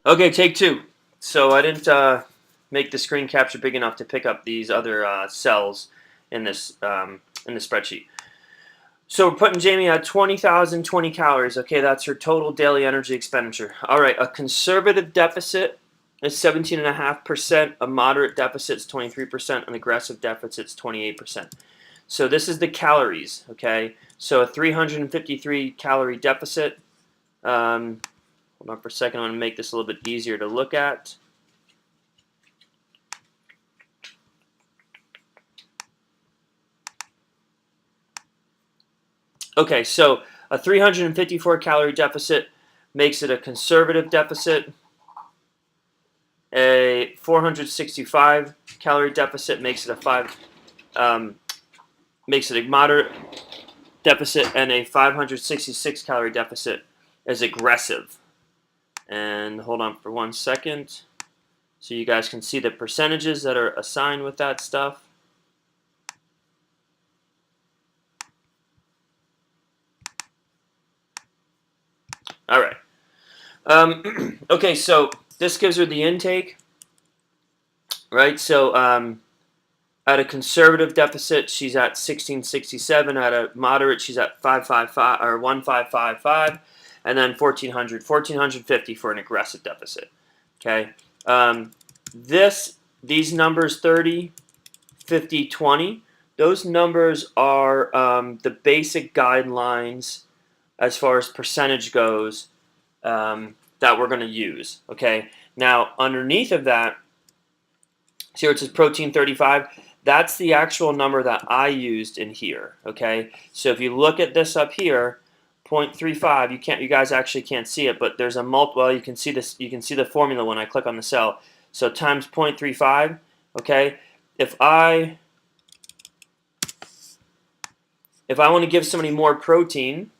Okay, take two. So I didn't make the screen capture big enough to pick up these other cells in the spreadsheet. So we're putting Jamie at 20,020 calories. Okay, that's her total daily energy expenditure. All right, a conservative deficit is 17.5%. A moderate deficit is 23%. An aggressive deficit is 28%. So this is the calories. Okay, so a 353 calorie deficit. Hold on for a second. I'm going to make this a little bit easier to look at. Okay, so a 354 calorie deficit makes it a conservative deficit. A 465 calorie deficit makes it makes it a moderate deficit, and a 566 calorie deficit is aggressive. And hold on for 1 second, so you guys can see the percentages that are assigned with that stuff. All right. Okay, so this gives her the intake, right? So at a conservative deficit, she's at 1667. At a moderate, she's at 555 or 1555, and then 1450 for an aggressive deficit. Okay, these numbers 30, 50, 20. Those numbers are the basic guidelines as far as percentage goes that we're going to use. Okay, now underneath of that, see where it says protein 35. That's the actual number that I used in here. Okay, so if you look at this up here, 0.35. You guys actually can't see it, but there's a well, you can see this. You can see the formula when I click on the cell. So times 0.35. Okay, if I want to give somebody more protein,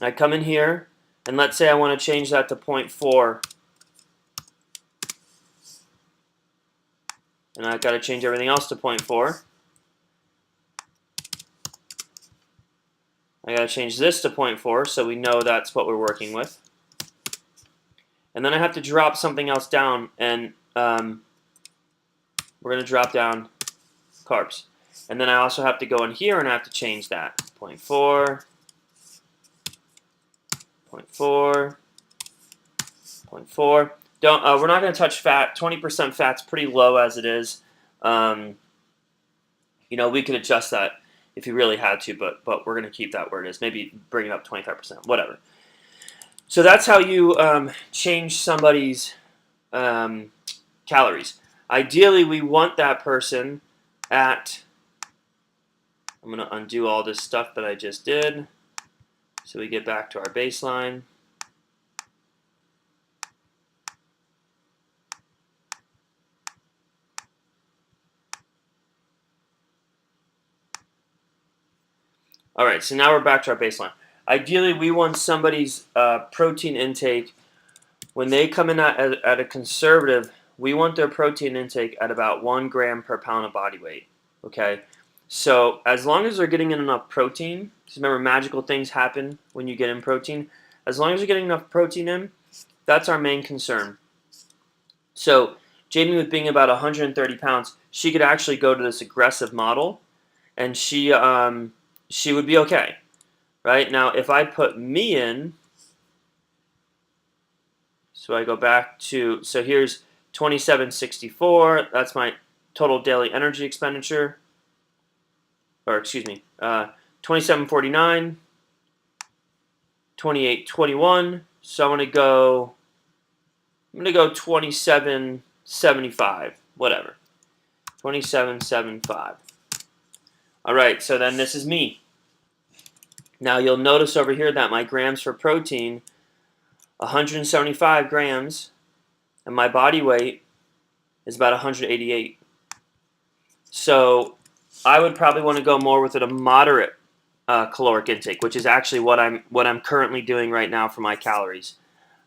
I come in here, and let's say I want to change that to 0.4. And I've got to change everything else to 0.4. I got to change this to 0.4 so we know that's what we're working with. And then I have to drop something else down, and we're going to drop down carbs. And then I also have to go in here and I have to change that. 0.4, 0.4, 0.4. We're not going to touch fat. 20% fat's pretty low as it is. You know, we could adjust that if you really had to, but we're going to keep that where it is. Maybe bring it up 25%, whatever. So that's how you change somebody's calories. Ideally, we want that person at, I'm going to undo all this stuff that I just did so we get back to our baseline. All right, so now we're back to our baseline. Ideally, we want somebody's protein intake, when they come in at a conservative, we want their protein intake at about 1 gram per pound of body weight. Okay, so as long as they're getting in enough protein, because remember, magical things happen when you get in protein. As long as you're getting enough protein in, that's our main concern. So Jamie, with being about 130 pounds, she could actually go to this aggressive model, and she would be okay. Right now, if I put me in, so I go back to, so here's 2764. That's my total daily energy expenditure. Or excuse me, 2749, 2821. So I'm gonna go 2775, whatever. 2775. All right, so then this is me. Now you'll notice over here that my grams for protein, 175 grams, and my body weight is about 188. So I would probably want to go more with a moderate caloric intake, which is actually what I'm currently doing right now for my calories.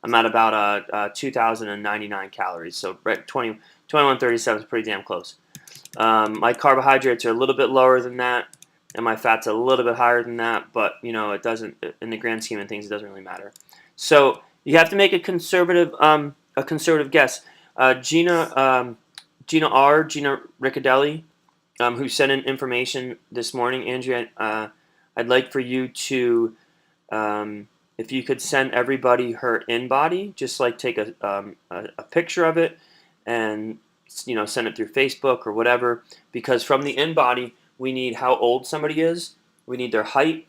I'm at about 2,099 calories, so right 2137 is pretty damn close. My carbohydrates are a little bit lower than that, and my fat's a little bit higher than that, but you know, it doesn't, in the grand scheme of things, it doesn't really matter. So you have to make a conservative a conservative guess. Gina Riccadelli, who sent in information this morning. Andrea, I'd like for you to, if you could send everybody her in-body, just like take a picture of it and send it through Facebook or whatever, because from the in-body we need how old somebody is, we need their height,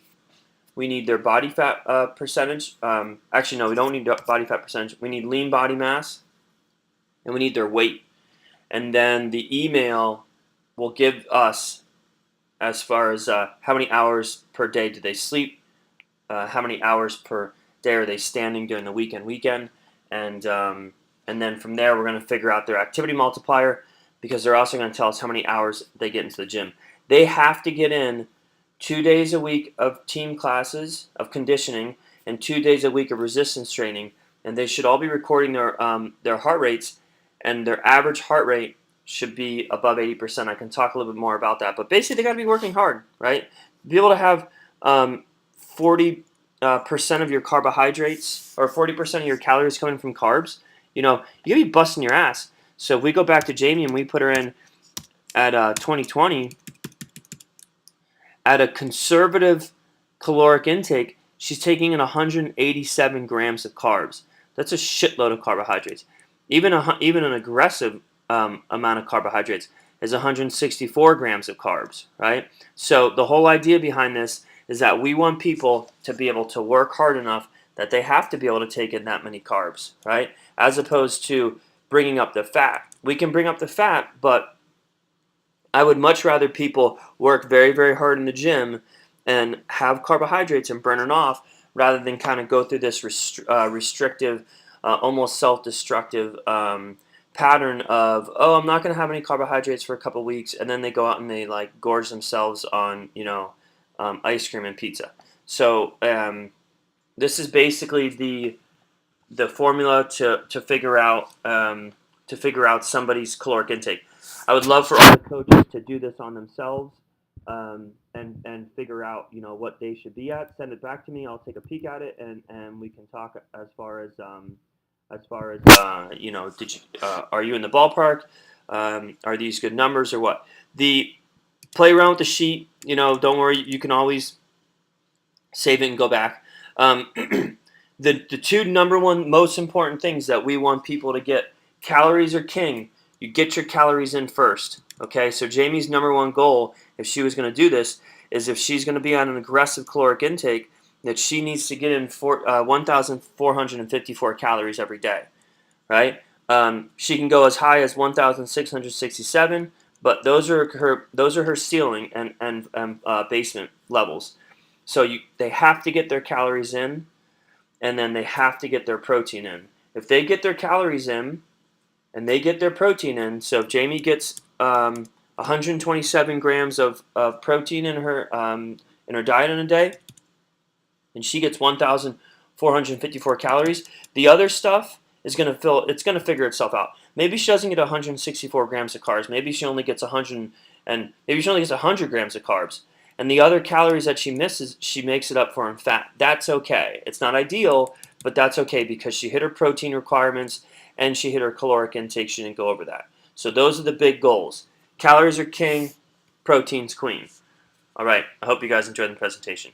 we need their body fat percentage. Actually, no, we don't need body fat percentage. We need lean body mass, and we need their weight. And then the email will give us as far as how many hours per day do they sleep, how many hours per day are they standing during the weekend, and then from there we're going to figure out their activity multiplier, because they're also going to tell us how many hours they get into the gym. They have to get in 2 days a week of team classes of conditioning and 2 days a week of resistance training, and they should all be recording their heart rates, and their average heart rate should be above 80%. I can talk a little bit more about that, but basically they got to be working hard, right? Be able to have 40% of your carbohydrates or 40% of your calories coming from carbs. You gotta be busting your ass. So if we go back to Jamie and we put her in at 2020 at a conservative caloric intake, she's taking in 187 grams of carbs. That's a shitload of carbohydrates. Even an aggressive amount of carbohydrates is 164 grams of carbs, right? So the whole idea behind this is that we want people to be able to work hard enough that they have to be able to take in that many carbs, right? As opposed to bringing up the fat. We can bring up the fat, but I would much rather people work very, very hard in the gym and have carbohydrates and burn it off, rather than kind of go through this restrictive, almost self-destructive pattern of, oh, I'm not going to have any carbohydrates for a couple of weeks, and then they go out and they like gorge themselves on ice cream and pizza. So this is basically the formula to figure out somebody's caloric intake. I would love for all the coaches to do this on themselves, and figure out what they should be at. Send it back to me. I'll take a peek at it, and we can talk as far as did you are you in the ballpark? Are these good numbers or what? Play around with the sheet. Don't worry. You can always save it and go back. The two number one most important things that we want people to get: calories are king. You get your calories in first. Okay, so Jamie's number one goal, if she was going to do this, is if she's going to be on an aggressive caloric intake, that she needs to get in 1,454 calories every day, right? She can go as high as 1,667, but those are her ceiling and basement levels. So they have to get their calories in, and then they have to get their protein in. If they get their calories in and they get their protein in, so if Jamie gets 127 grams of protein in her diet in a day, and she gets 1,454 calories, the other stuff is going to figure itself out. Maybe she doesn't get 164 grams of carbs. Maybe she only gets 100 grams of carbs. And the other calories that she misses, she makes it up for in fat. That's okay. It's not ideal, but that's okay, because she hit her protein requirements and she hit her caloric intake. She didn't go over that. So those are the big goals. Calories are king, protein's queen. All right, I hope you guys enjoyed the presentation.